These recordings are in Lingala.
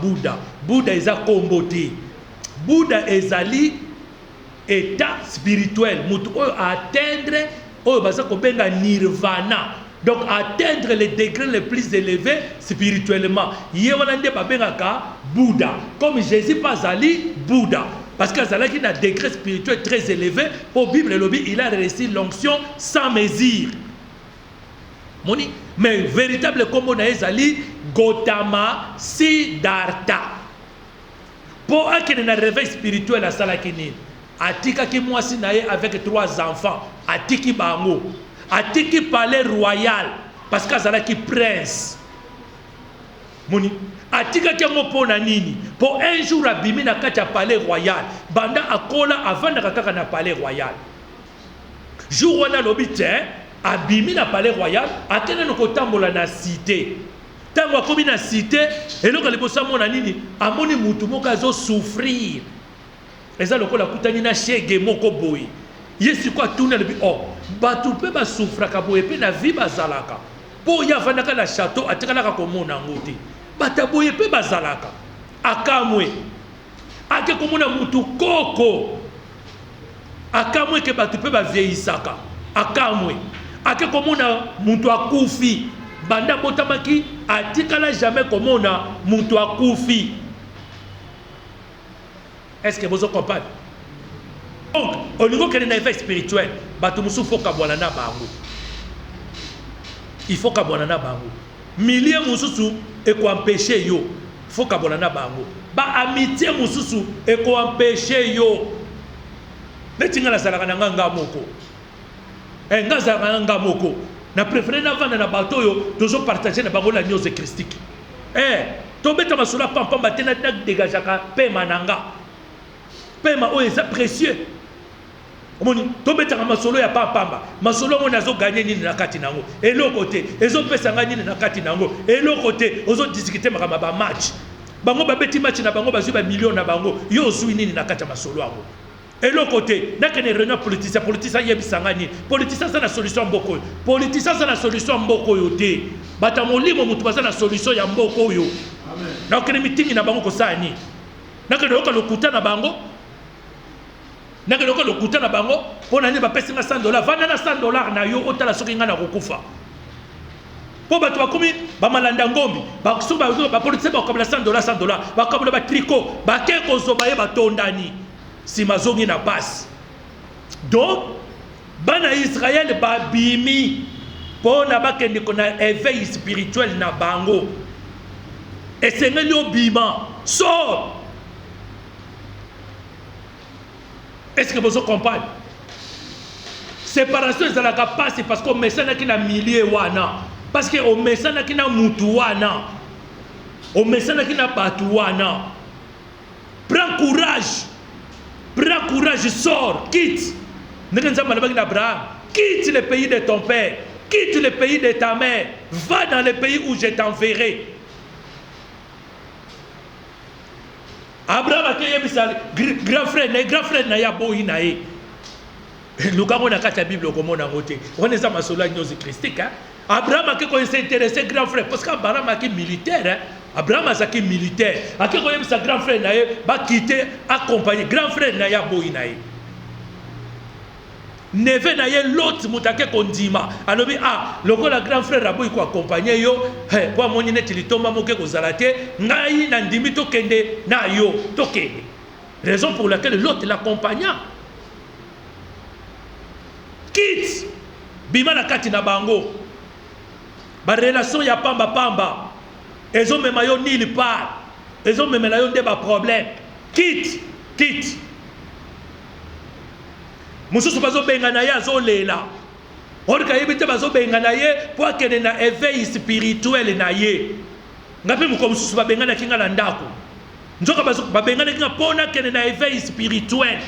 Bouddha. Bouddha est un comboté. Bouddha est un état spirituel. Moutou atteindre nirvana. Donc atteindre les degrés les plus élevés spirituellement. Yéwanande babengaka Bouddha. Comme Jésus pas Ali Bouddha. Parce que Zalaki a un degré spirituel très élevé. Pour la Bible, il a reçu l'onction sans mesure. Mais véritable combo na ezali Gautama Siddhartha. Pour qu'il ait un réveil spirituel à Salakini, Atika ki mwasi naye avec 3 enfants, Atiki bango, Atiki palais royal, parce que Zalaki prince. Moni, Atika ki mo na nini, pour un jour abimi na kati palais royal, banda akola avant na kaka na palais royal. Jour wana lobite, abimi na palais royal, atene no kotambola na cité. Tango akomi na cité, eloko libosa mona nini, amoni mutu moko azo souffrir. Eza lokola kutani na shege moko boyi. Yesu kwa tuna lebi oh, batu pe ba souffraka boye pe na vie bazalaka. Po ya vanaka na château atekala ko mona ngoti. Bata boye pe bazalaka. Akamwe. Ake komona mutu koko. Akamwe ke batu pe ba vieisaka. Akamwe. Ake komona muntu akufi banda botamaki atikala jamais komona muntu akufi. Est-ce que vous comprenez? Donc au niveau que les effets spirituels batu musu faut kabwana na bango. Il faut kabwana na bango. Milliers mususu et ko empêcher yo. Faut kabwana na bango. Ba amitié mususu et ko empêcher yo. Netinga la salaka na nganga moko. Nga moko na préféré na vanda na bato yo toujours partager na bango la news christique to beta masula pampa batena dak dégagaka pema nanga pema o est précieux omoni to beta masolo ya pamba masolo mo nazo gagner nini na kati nango et l'autre côté ezo pesa nga nini na kati nango et l'autre côté ozo discuter makama ba match bango ba beti match na bango bazwi ba millions na bango yo zwi nini na kati masolo yango. Et l'autre côté, n'a qu'une réunion politicien yebisangani, politicien c'est la solution mboko. Politicien c'est la solution mboko yote. Batamoli mo mutu baza la solution ya mboko yo. Amen. Na okene meeting na bango ko sani. Na ke loka lokuta na bango. Na ke loka lokuta na bango, pona ni ba pesa $100, vana na $100 na yo otala soki nga na kokufa. Po bato bakomi ba malanda ngombi, ba kusuba ba politicien ba kabla $100, ba kabla ba tricot, ba ke ko zo ba ye batondani. Si mazongi na passe. Donc, bana Israël babimi pour na bakende kona éveil spirituel na bango. Et c'est ngeli bima sort. Est-ce que vous comprenez? Séparation de la capacité parce qu'on met ça na kina millier wana. Parce que on met ça na kina mutu wana. On met ça na kina batu wana. Prends courage. Prends courage, sors, quitte. Quitte le pays de ton père, quitte le pays de ta mère, va dans le pays où je t'enverrai. Abraham a dit grand frère na ya boyi na ye. Luka on a la Bible comme on a voté. On est à ma sola gnose christique. Abraham a dit s'intéressé grand frère parce qu'Abraham a été militaire. Abraham a été militaire. A dit sa grand frère na ye va quitter accompagner grand frère na ya boyi na ye. Neve na ye l'autre mutake kondima. Alors le grand frère a boyi ko accompagner yo. Pour moni net li tomba moke ko zalate ngai na ndimi to kende na yo to kende. Raison pour laquelle l'autre l'accompagna. Quitte bima na kati na bango ba relation ya pamba ezo mema yo nil part ezo mema yo nde ba problème quitte mususu bazo benga na ya zo lela orika yebite bazo benga na ye po akene na éveil spirituel na ye ngapi muko mususu ba benga na kinga na ndako nzoka bazo ba benga na kinga pona kene na éveil spirituel.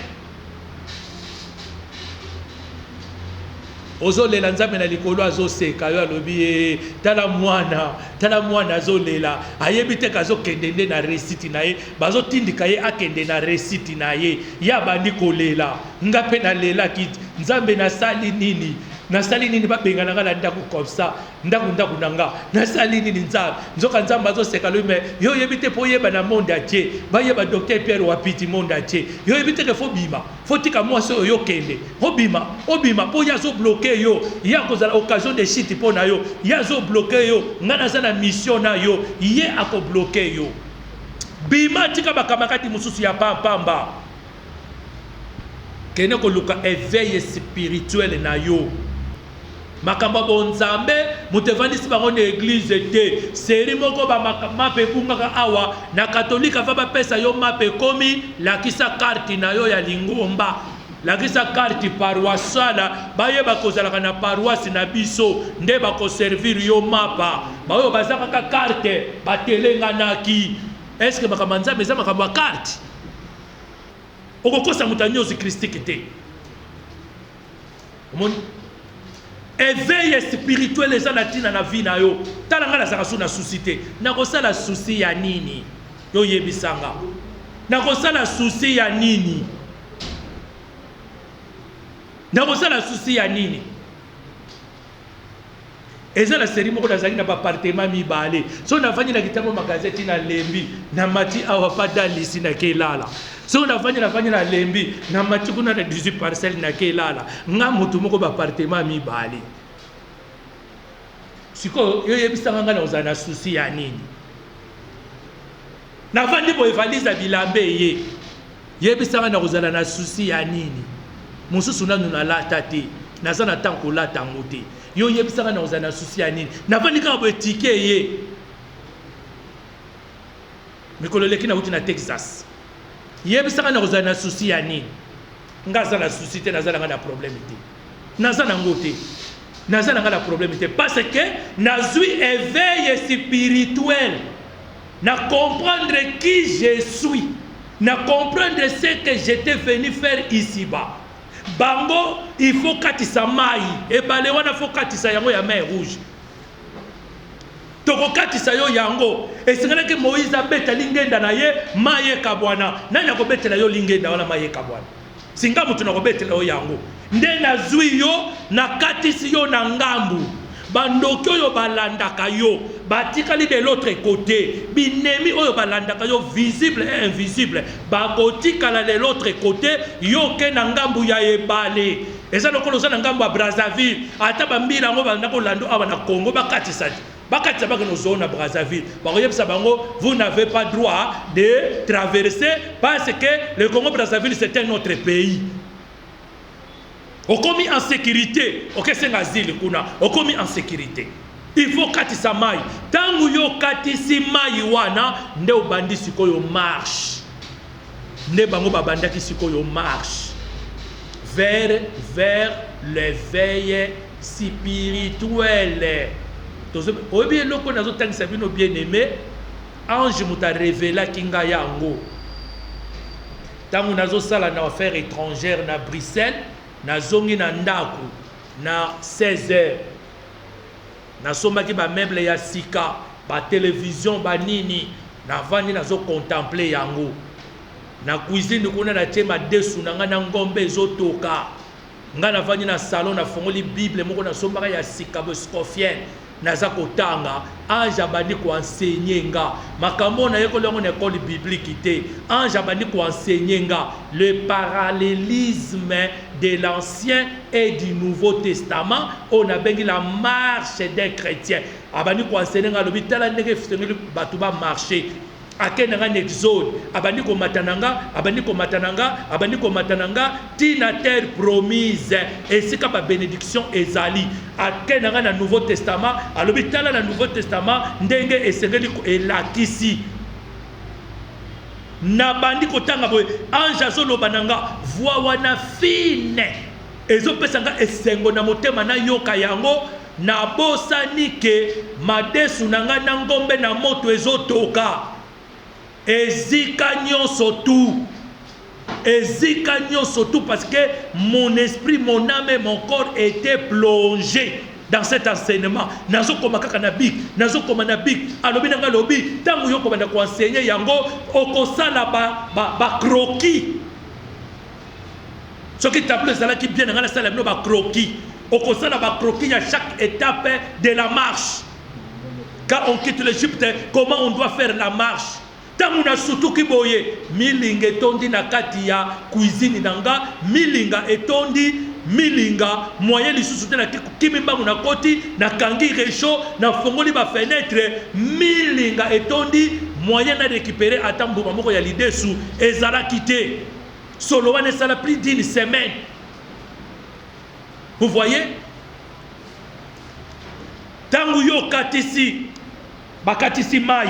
Ozolela nzambe na likolo azoseka yo alobi tala mwana azolela ayebi te kazokende nde na resiti na ye bazotindika ye akende na resiti na ye ya bandi kolela nga pe na lela kiti nzambe nasali nini nasali nini babengana nga na ndako comme ça ndako nanga nasali nini nzambe nzoka nzambe azoseka lo me yo yebi te po yeba na monde atier bayeba docteur Pierre Wapiti monde atier yo yebi te ke fo bima fo tika mwasi oyo kende obima po ya zo bloquer yo ya kozala occasion de shit po na yo ya zo bloquer yo ngana za na mission na yo ye ako bloquer yo bima tika bakamakati mususu ya pamba kene ko luka éveil spirituel na yo makamba bonzambe mutevandisi bango na église te seri moko ba mape bungaka awa na katolika va ba pesa yo mape komi lakisa carte na yo ya lingomba lakisa carte paroissiale baye bakozalaka na paroisse na biso nde bako servir yo mapa bayo bazaka ka carte batelenganaki est-ce que makamba nzambe za makamba carte okokosa mutanyozi christique te omoni éveil spirituel eza na tina na vie na yo tala nga nazaka so na souci te nakosala souci ya nini yo yebisanga nakosala souci ya nini nakosala souci ya nini eza la série moko nazali na bapartement mibale so navandi na kitambo magazeti na lembi na mati awa pa dalisi na kelala so navandi na lembi na mati kuna na 18 parcelles na kelala nga mutu moko bapartement mibale siko yo yebisanga nga na ozala na souci ya nini navandi bo evaliza bilambe ye yebisanga na ozala na souci ya nini mususu nanu na lata te naza na tanko lata ngote yo yebisanga na ozana souci ya nini navandi kaka bo etike ye mikolo leki na uti na Texas yebisanga na ozana souci ya nini ngaza na souci te naza na problème te naza na ngote naza na problème te parce que nazui éveil spirituel na comprendre qui je suis na comprendre ce que j'étais venu faire ici-bas bango il faut katisa mai et balé wana faut katisa yango ya mer rouge toko katisa yo yango et c'est que Moïse abeta lingenda na ye mai kabwana nani akobetela yo lingenda wala mai kabwana singa mutu nakobetela yo yango nde nazwi yo na katisi yo na ngambu bandoki oyo balandaka yo batikali de l'autre côté binemi oyo balandaka yo visible et invisible bakotikala de l'autre côté yo ke na ngambu ya ebale eza lokolo za na ngambu ya Brazzaville ata bambila ngo banda ko lando aba na Congo bakatisa baka no zone na Brazzaville bakoyebisa bango vous n'avez pas droit de traverser parce que le Congo Brazzaville c'est un autre pays. Okomi en sécurité, ok c'est asile kuna, okomi en sécurité. Il faut katisa mai. Tangu yo katisi mai wana, nde obandi sikoyo marche. Nde bango babandaki sikoyo marche vers l'éveil spirituel. Obi eloko nazo tangisa bino bien aimé, ange muta révéla kinga yango. Tangu nazo sala na affaires étrangères na Bruxelles. Nazongi na ndaku na 16h nasomaki ba meuble ya sika ba télévision ba nini navandi nazo contempler yango na cuisine kuna na tema desu na nga na ngombe ezotoka nga navandi na salon na fongoli bible moko nasombaka ya sika bo scofienne naza kotanga ange abandi ko enseigner nga makambo na yeko longo na école biblique te ange abandi ko enseigner nga le parallélisme de l'Ancien et du Nouveau Testament on a bengi la marche des chrétiens abandi ko enseigner nga lobitala ndenge fitengeli batu ba marcher akenda nga Exode abandi ko matananga tina terre promise esika ba bénédiction ezali akenda nga na Nouveau Testament alobitala na Nouveau Testament ndenge esengeli ko elakisi na bandi ko tanga boye ange azoloba nanga voix wana fine ezopesa nga esengo na motema na yoka yango na bosani ke madesu nanga na ngombe na moto ezotoka ezika nyonso tout parce que mon esprit, mon âme et mon corps étaient plongés dans cet enseignement. Nazo koma kaka na bik, nazo koma na bik. Alobi nanga lobi, tangu yo koma na ko enseigner yango okosala ba croquis. Ce qui t'appelle ça là qui bien nanga la sala no ba croquis. Au conseil de croquis, il y a chaque étape de la marche. Quand on quitte l'Égypte, comment on doit faire la marche? Tant on a surtout qui boye, milinga etondi na kati ya cuisine nanga, milinga etondi, milinga moyen lisusu te na kimimba na koti na kangi réchaud na fongoli ba fenêtre, milinga etondi moyen na récupérer atambo moko ya lidesu ezala quitté. Solo wane sala plus d'une semaine. Vous voyez? Tangu yo katisi bakatisi mai,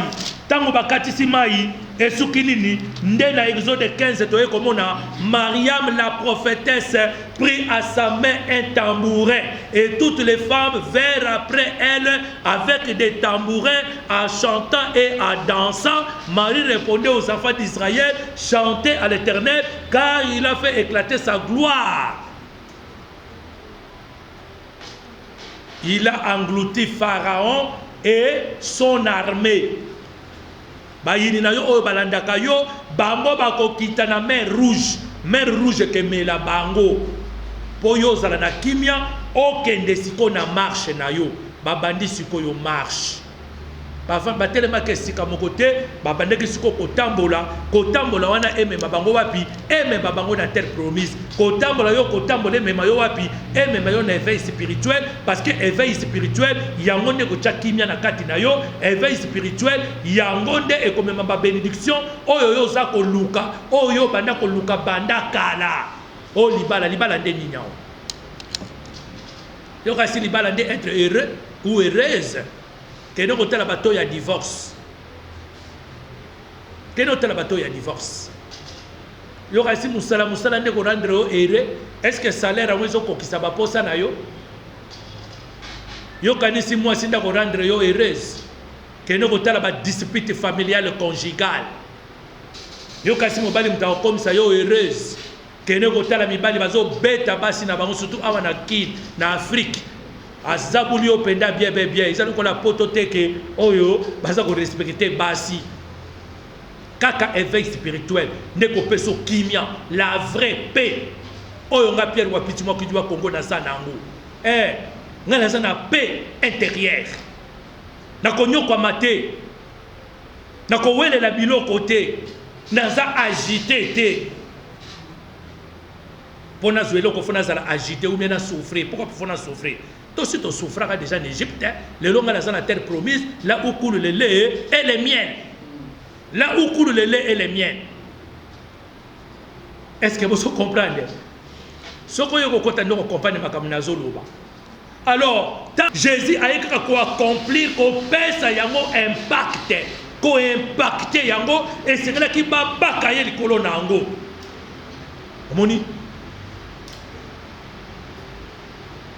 tangu bakatisi mai esuki nini nde na Exode 15 toye komona Mariam la prophétesse prit à sa main un tambourin et toutes les femmes vinrent après elle avec des tambourins en chantant et en dansant. Marie répondait aux enfants d'Israël: chantez à l'Éternel car il a fait éclater sa gloire. Il a englouti Pharaon et son armée. Bayini na yo oyo balandaka yo bango bakokita na mer rouge ke mela bango po yo zala na kimia okende siko na marche na yo babandi siko yo marche bavant batelema ke sika moko te babande ke siko kotambola wana emema bango wapi emema bango na terre promise kotambola yo emema yo wapi emema yo na éveil spirituel parce que éveil spirituel yango nde kotia kimia na kati na yo éveil spirituel yango nde ekomema ba bénédiction oyo yo za koluka oyo banda koluka banda kala o libala nde ninyao yo kasi libala nde être heureux ou heureuse. Que nous avons bateau ya divorce. Que nous avons bateau ya divorce. Yo kasi musala ne ko rendre heureux. Est-ce que salaire a wezo ko kisaba posa na yo? Yo kanisi moi sinda ko rendre yo heureuse. Que nous avons ba dispute familiale conjugale. Yo kasi mobali mta comme ça yo heureuse. Que nous avons mibali bazo beta basi na bango surtout awa na Kid na Afrique. Azabuli openda bien ils ont la pototeke oyo baza ko respecter basi kaka éveil spirituel ndeko peso kimia la vraie paix oyo nga Pierre Wapiti mo kidwa Congo na sanango ngana sana paix intérieure na konyo kwa mate na ko wele la biloko te naza agité te pona zuelo ko fona za agité ou bien na souffrir pourquoi fona souffrir? Toi aussi, tu souffras déjà en Égypte. Le long de la terre promise, là où coule le lait et les miennes. Là où coule le lait et les miennes. Est-ce que vous comprenez? Ce que vous comprenez, alors, Jésus a écrit quoi accomplir, qu'on pèse yango impact, qu'on impacte yango, et c'est là qui va bakayer le colon nango. Moni.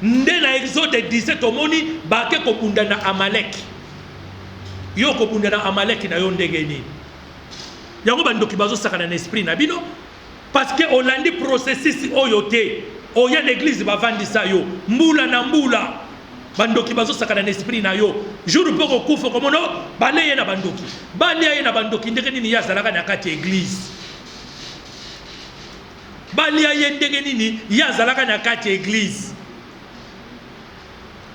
Nde na Exode 17 omoni bake kopunda na Amalek. Yo kopunda na Amalek na yo ndenge ni. Yango bandoki bazo sakana na esprit na bino parce que olandi processus oyo te. Oya l'église bavandisa yo mbula na mbula. Bandoki bazo sakana na esprit na yo. Jour poko kufa komono baleye na bandoki. Baleye na bandoki ndenge nini ya zalaka na kati église. Baleye ndenge nini ya zalaka na kati église.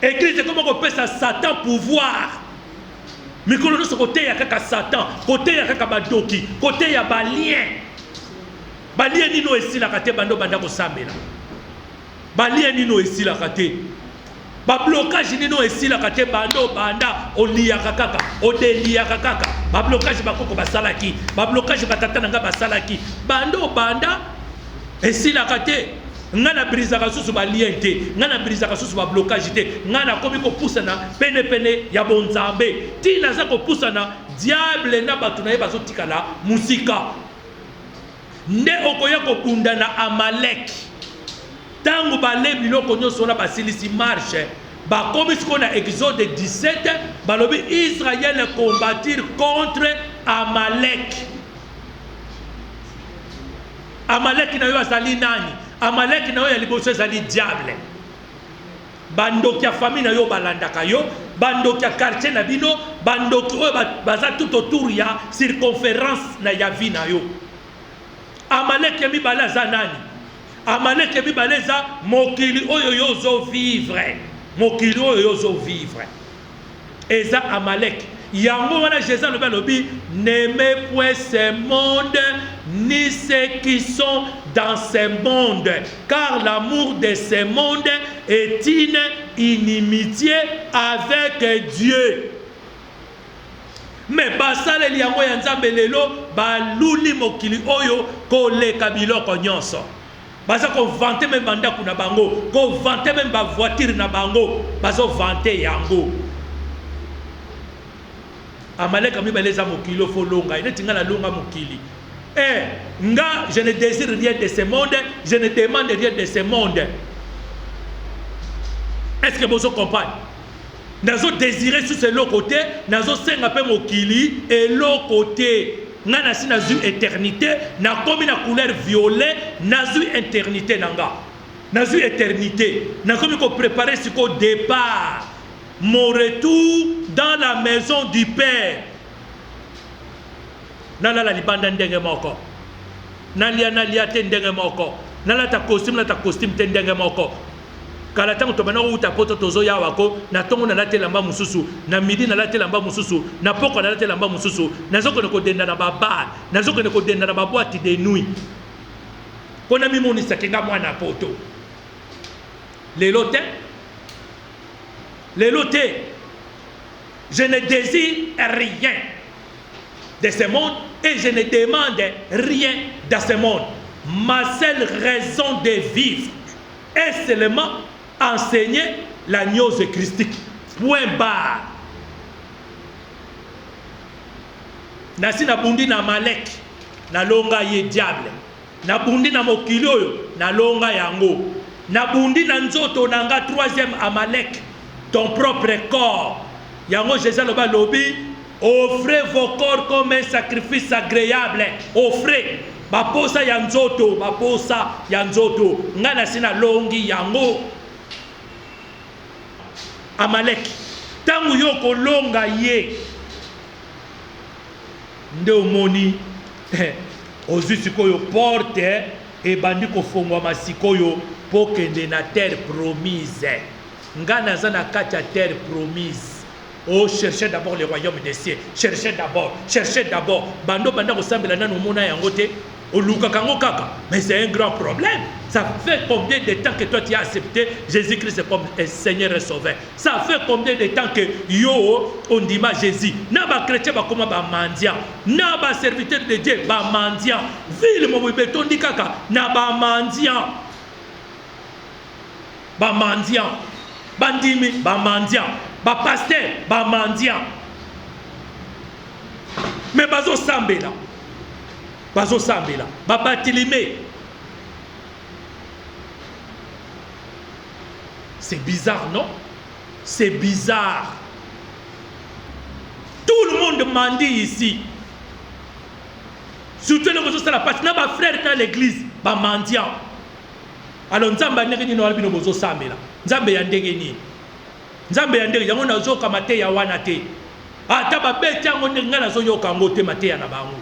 Église, c'est comment on peut ça Satan pouvoir. Mais quand on côté ya kaka Satan, côté ya kaka badoki, côté ya balien. Balien nino esi la kate bando banda ko sambela. Balien nino esi la kate. Ba blocage nino esi la kate bando banda olia kaka, odelia kaka. Ba blocage bakoko basalaki, ba blocage batata nanga basalaki. Bando banda esi la kate. Ngana brisaka susu ba lien te ngana brisaka susu ba blocage te ngana komi ko pusana pene ya bonzambe ti naza ko pusana diable na batu na ye bazotikala musika nde okoya ko bunda na Amalek tangu bale biloko nyonso na basilisi marche ba komi siko na Exode 17 balobi Israël combattir contre Amalek. Amalek na yo azali nani? Amalek na yo ya liboso ezali diable. Bandoki ya famille na yo balandaka yo, bandoki ya quartier na bino, bandoki oyo baza tout autour ya circonférence na ya vie na yo. Amalek ya mibale aza nani? Amalek et Bibaleza, mokili oyoyozo vivre. Mokili oyoyozo vivre. Eza Amalek. Yango wana Jésus le balobi, n'aimez point ce monde, ni ceux qui sont dans ce monde, car l'amour de ce monde est une inimitié avec Dieu. Mais basale liango ya nzambe lelo baluli mokili oyo koleka biloko nyonso. Baza ko vanter même bandako na bango, ko vanter même ba voiture na bango, bazo vanter yango. Amalek ami baleza mokili fo longa, ine tinga la longa mokili. Nga je ne désire rien de ce monde, je ne demande rien de ce monde. Est-ce que vous comprenez? Nazo désirer sur ce l'autre côté, nazo senga pe mokili et l'autre côté. Nga si nazu éternité, na komi na couleur violet, nazu éternité nanga. Nazu éternité. Na komi ko préparer ce qu'au départ. Mon retour dans la maison du Père. Nala la libanda ndenge moko. Nalia te ndenge moko. Nala ta costume te ndenge moko. Kala tango to bana uta poto tozo ya wako na tongo na late lamba mususu na midi na late lamba mususu na poko na late lamba mususu nazoko ko denda na baba nazoko ko denda na boîte de nuit kona mimoni sakenga mwana poto lelo te je ne désire rien de ce monde et je ne demande rien de ce monde. Ma seule raison de vivre est seulement enseigner la gnose christique. Point barre. Nasi na bundi na Amalek na longa ye diable. Na bundi na mokili oyo na longa yango. Na bundi na nzoto nanga troisième Amalek. Ton propre corps. Yango Jésus le balobi, offrez vos corps comme un sacrifice agréable. Offrez. Baposa yanzoto, baposa yanzoto. Ngana sina longi yango. Amalek. Tangu yoko longa ye. Nde omoni. Ozu sikoyo porte. E bandi kofongwa masikoyo. Pokende na terre promise. Ngana zana katia terre promise. Oh, cherchez d'abord le royaume des cieux. Cherchez d'abord. Bando banda kosambela nanu mona yangote. Mais c'est un grand problème. Ça fait combien de temps que toi tu as accepté Jésus-Christ comme Seigneur et Sauveur? Ça fait combien de temps que yo on dit Jésus? Na ba chrétien ba koma ba mendiant, na ba serviteur de Dieu ba mendiant. Ville mo beton di kaka na ba mendiant. Ba mendiant. Bandimi ba mendiant. Ba pasteur ba mendiant. Mais bazo sambela. Bazo sambela, Baba Tilimé. C'est bizarre, non? C'est bizarre. Tout le monde mendie ici. Surtout les gens de la partie, nos frères dans l'église, ba mendiant. Alors nzamba ndenge no albino bozo sambela. Nzambe ya ndenge ni. Nzambe ya ndenge yango nazo kamate ya wana te. Ata ba beti yango ndenge na zo yoka ngote mate ya na bango.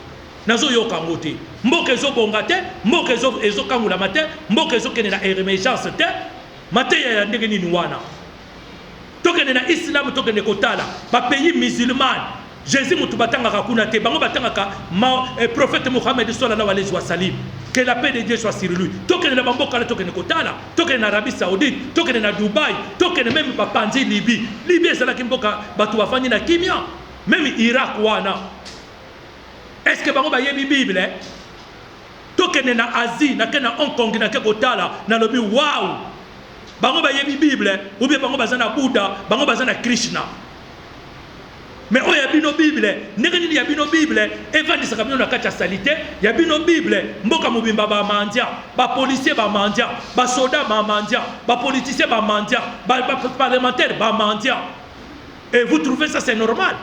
Nazo yoka ngote mboka ezo bonga te mboka ezo kangula mate mboka ezo kene na émergence te mate ya ndenge nini wana tokene na islam tokene kotala ba pays musulman Jésus mutu batanga kuna te bango batanga ka prophète Mohammed sallallahu alayhi wa sallam que la paix de Dieu soit sur lui tokene na bamboka tokene kotala tokene na Arabie Saoudite tokene na Dubaï tokene même ba panzi Libye ezala kimboka batu bafandi na kimia même Irak wana. Est-ce que bango ba yebi Bible? Tokene na Asie, na kena Hong Kong na ke kotala na lobi wow. Bango ba yebi Bible ou bien bango bazana Bouddha, bango bazana Krishna. Mais o yabino Bible, ngeni yabino Bible, evandisa kamino na kacha salite, yabino Bible, mboka mobimba ba mandia, ba policier ba mandia, ba soldat ba mandia, ba politicien ba mandia, ba parlementaire ba mandia. Et vous trouvez ça c'est normal?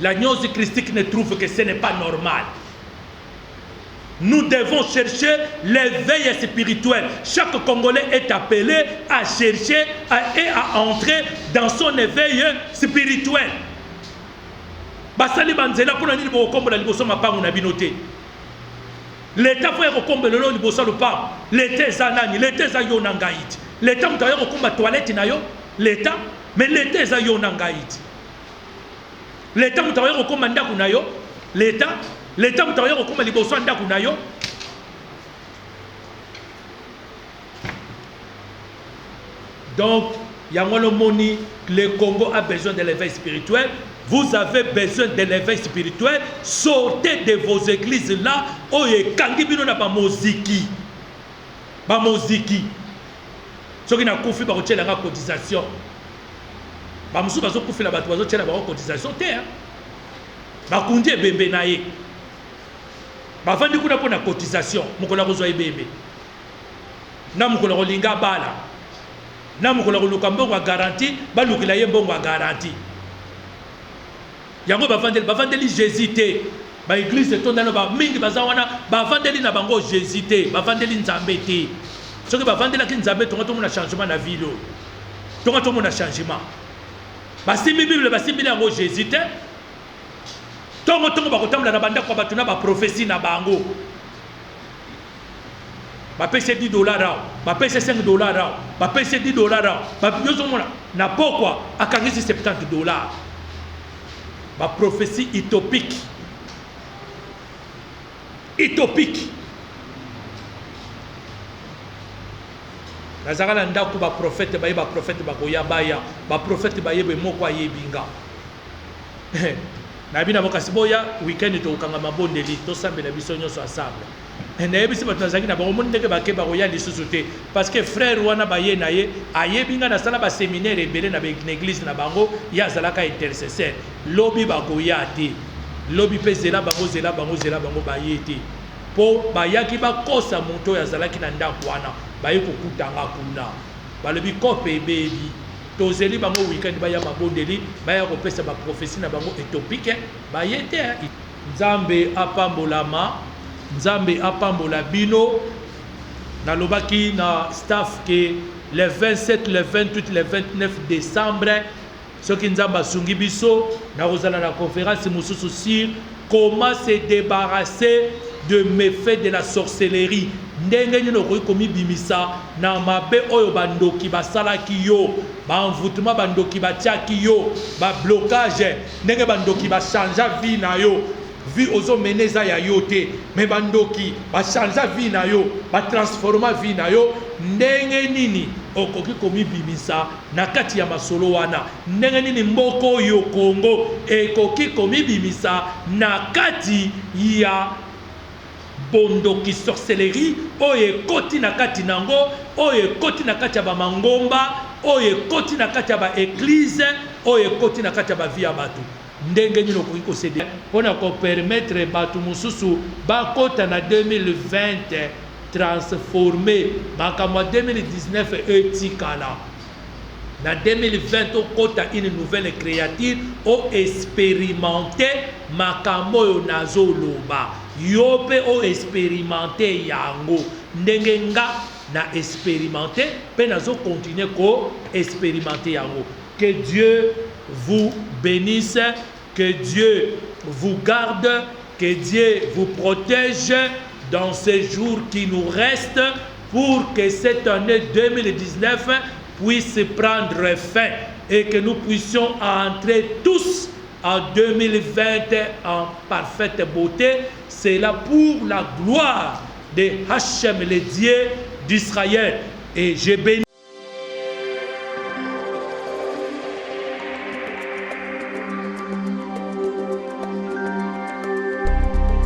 La gnose christique ne trouve que ce n'est pas normal. Nous devons chercher l'éveil spirituel. Chaque Congolais est appelé à chercher et à entrer dans son éveil spirituel. Basali banzela pour nani bo kombola liboso mapangu na binote. L'État faut rekomba lelo liboso lupa. L'État za nani, l'État za yo nangaiti. L'État mtayo rekomba toilette na yo, l'État, mais l'État za yo nangaiti. L'État mtayo rekomba ndaku na yo, l'État mtayo rekomba liboso ndaku na yo. Donc, Yangolo Moni, le Congo a besoin de l'éveil spirituel. Vous avez besoin de l'éveil spirituel. Sortez de vos églises là. Oye, kangibino na ba moziki. Ba moziki. Ce qui n'a koufi ba kotiela nga cotisation. Ba musu bazo koufi la bato bazo tiela ba cotisation te hein. Ba kundi ebembe na ye. Ba fandi kuna pona cotisation. Mukola kozwa ebembe. Na mukola kolinga bala. Na mukola koluka mbongo garantie, ba lukila ye mbongo garantie. Yango bavandeli Jésus te. Ba église tondana ba mingi bazawana bavandeli na bango Jésus te, bavandeli Nzambe te. Soki bavandela ki Nzambe tonga to mona changement na vie lo. Tonga to mona changement. Basimbi Bible basimbi yango Jésus te. Tongo ba kotamla na banda kwa batuna ba prophétie na bango. Ba pèse $10, ba pèse $5, ba pèse $10, ba yozo mona na pokwa akangisi $70. Ba prophétie utopique. Utopique. Nazara ndako ba prophète ba koyabaya, ba prophète ba yebe moko ayebinga. Na bina bokasiboya weekend to kanga mabondeli to sambela biso nyonso ensemble. Nayebi bato nazangi na bango ndenge bakeba koya lisusu te parce que frère wana baye na ye ayebinga na sala ba séminaire ebele na église na bango ya zalaka intercesseur lobi bakoya te lobi pe zela bango baye te po bayaki bakosa moto ya zalaki na ndako wana baye kokutanga kuna balobi kope ebebi tozeli bango weekend baya mabondeli baya kopesa ba prophétie na bango utopique baye te Nzambe apambola bino nalobaki na staff que le 27, le 28, le 29 décembre soki Nzambe asungi biso na kozala na conférence mosusu sur comment se débarrasser de méfaits de la sorcellerie ndenge nini okoki komibimisa na mabe oyo bandoki basalaki yo baenvoûtement bandoki batiaki yo bablocage ndenge bandoki bachangea vie na yo vie ozo meneza ya yo te me bandoki bachangea vie na yo batransforma vie na yo ndenge nini okoki komibimisa na kati ya masolo wana ndenge nini mboko yo Congo ekoki komibimisa na kati ya bondoki sorcellerie oyo ekoti na kati nango oyo ekoti na kati ya bamangomba oyo ekoti na kati ya baeglize oyo ekoti na kati ya bavie ya bato ndenge nini okoki kosede mpona kopermettre bato mosusu bakota na 2020 transformé makambo ya 2019 etikala na 2020 okota une nouvelle créature o expérimenter makambo oyo nazoloba yo mpe o expérimenter yango ndenge nga na expérimenter mpe nazo continuer ko expérimenter yango. Que Dieu vous bénisse, que Dieu vous garde, que Dieu vous protège dans ces jours qui nous restent pour que cette année 2019 puisse prendre fin et que nous puissions entrer tous en 2020 en parfaite beauté. C'est là pour la gloire de Hachem, le Dieu d'Israël. Et je bénis